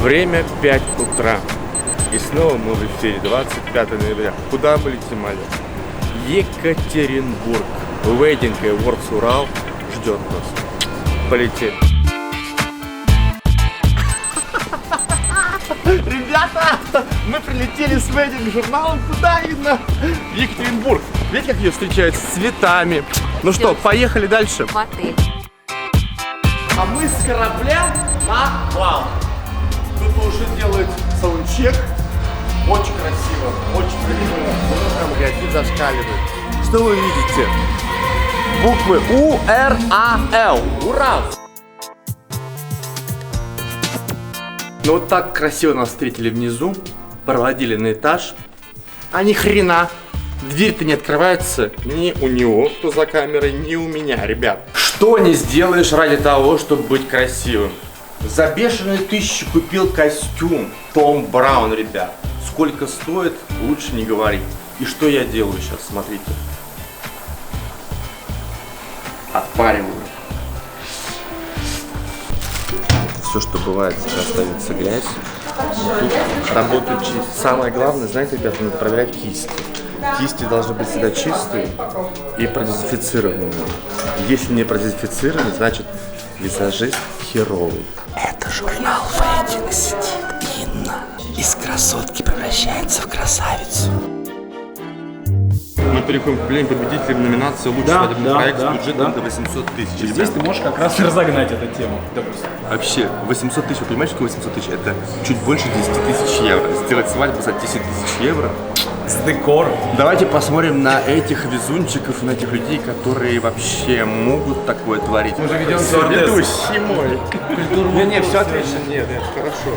Время 5 утра. И снова мы в эфире, 25 ноября. Куда мы летим, Аля? Екатеринбург. Wedding Awards Урал ждет нас. Полетели. Ребята, мы прилетели с Wedding журналом куда именно? В Екатеринбург. Видите, как ее встречают? С цветами. Ну что, поехали дальше. А мы с корабля на вал. Тут уже делают саундчек. Очень красиво, очень красиво. Магазин зашкаливает. Что вы видите? Буквы У-Р-А-Л. Урал. Ну вот так красиво нас встретили внизу. Проводили на этаж. А ни хрена. Дверь-то не открывается ни у него, кто за камерой, ни у меня, ребят. Что не сделаешь ради того, чтобы быть красивым? За бешеную 1000 купил костюм Том Браун, ребят. Сколько стоит, лучше не говорить. И что я делаю сейчас, смотрите. Отпариваю. Все, что бывает, остается грязь. Тут работает чисто. Самое главное, знаете, ребят, надо проверять кисти. Кисти должны быть всегда чистые и продезинфицированные. Если не продезинфицированы, значит визажист херовый. Это журнал Wedding, сидит Инна. Из красотки превращается в красавицу. Мы переходим к победителям в номинации «Лучший свадебный проект» с бюджетом до 800 тысяч. Здесь ты можешь как раз разогнать эту тему, допустим. Вообще, 800 тысяч, вы понимаете, что 800 тысяч? Это чуть больше 10 тысяч евро. Сделать свадьбу за 10 тысяч евро. С декором. Давайте посмотрим на этих везунчиков, на этих людей, которые вообще могут такое творить. Мы же ведем стюардессу. Ведущий мой. Не, все отлично. Нет, это хорошо.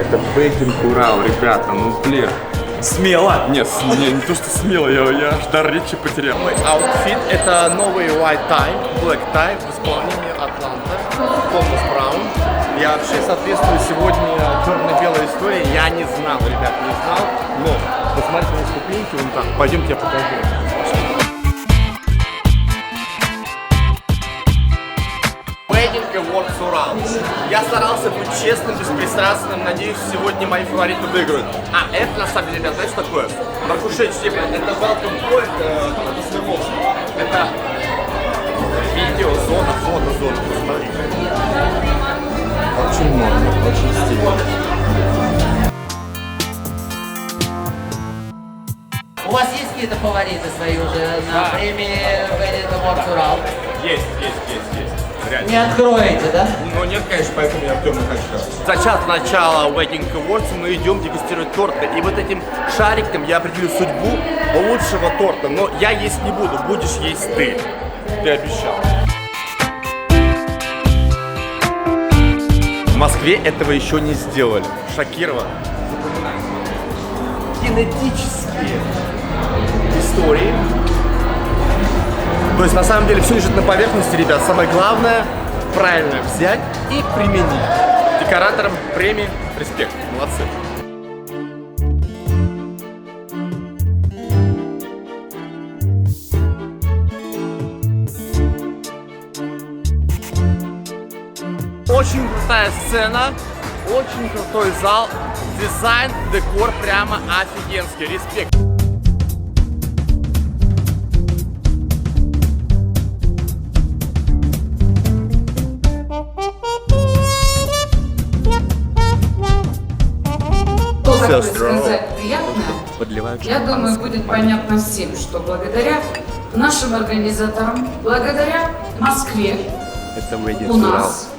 Это Wedding Урал, ребята, ну блин. Смело. Нет, не то, что смело, я аж дар речи потерял. Мой аутфит — это новый white tie, black tie в исполнении Атланта, Томас Браун. Я вообще соответствую сегодня черно-белой истории. Я не знал, ребят, не знал, но посмотрите на ступеньки вон там. Пойдемте, я покажу. Wedding Awards Урал. Я старался быть честным, беспристрастным. Надеюсь, сегодня мои фавориты выиграют. А это на самом деле, ребят, знаешь, что такое? Маркушевич, это welcome point, это Свердловск. Это видео, зона. Посмотрите. Очень модно, очень стильно. У вас есть какие-то фавориты свои уже на премии Wedding Awards Урал? Есть. Не откроете, да? Ну нет, конечно, поэтому я в темных очках. За час начала Wedding Awards мы идем дегустировать торты. И вот этим шариком я определю судьбу лучшего торта. Но я есть не буду, будешь есть ты. Ты обещал. В Москве этого еще не сделали. Шокирован. Генетические истории. То есть на самом деле все лежит на поверхности, ребят. Самое главное правильно взять и применить. Декораторам премии респект. Молодцы. Очень крутая сцена, очень крутой зал. Дизайн, декор прямо офигенский. Респект. Сказать приятное, я думаю, будет понятно всем, что благодаря нашим организаторам, благодаря Москве, Это Wedding у нас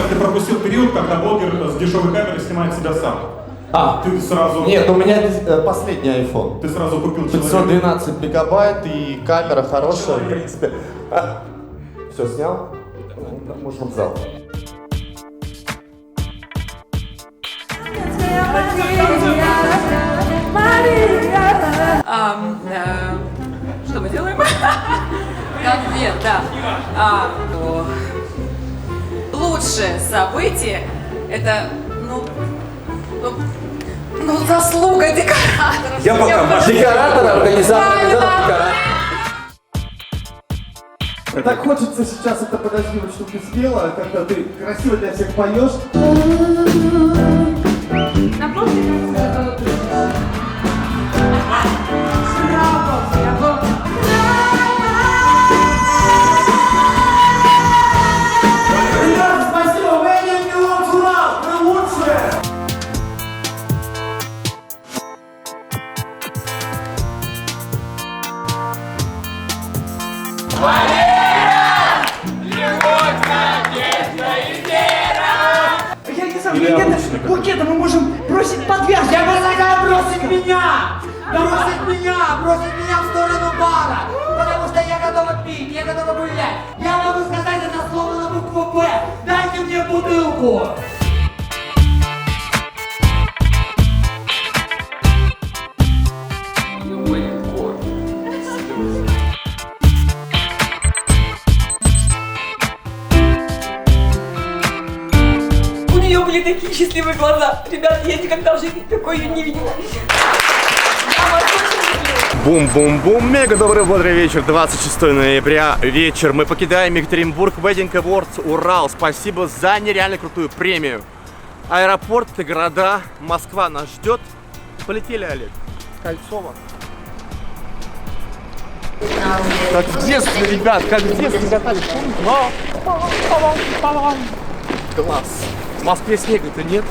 Ты пропустил период, когда блогер с дешевой камерой снимает себя сам. Ты сразу... Нет, у меня последний iPhone. Ты сразу купил человека. 512 мегабайт и камера хорошая, в принципе. Все снял? Можем в зал. Что мы делаем? Конфет, да. лучшее событие это, заслуга декоратора. Я пока Маша. Декоратор, организатор, декоратор. Так хочется сейчас это подожди, вот, чтобы ты спела, когда ты красиво для всех поешь. Ребята, спасибо, Wedding Awards Урал, вы лучшие! Я не знаю, где-то букета мы можем бросить подвязку. Я предлагаю бросить меня! Бросить меня в сторону бара! Потому что я готова пить, я готова гулять! Я могу сказать это слово на букву «П». Дайте мне бутылку! У нее были такие счастливые глаза. Ребят, я никогда в жизни такой ее не видела. Я вас очень люблю. Бум-бум-бум, мега добрый бодрый вечер, 26 ноября, вечер. Мы покидаем Екатеринбург, Wedding Awards Урал. Спасибо за нереально крутую премию. Аэропорт, города, Москва нас ждет. Полетели, Олег. Кольцово. Как в детстве, ребят, как в детстве катались. Класс. В Москве снега-то нет.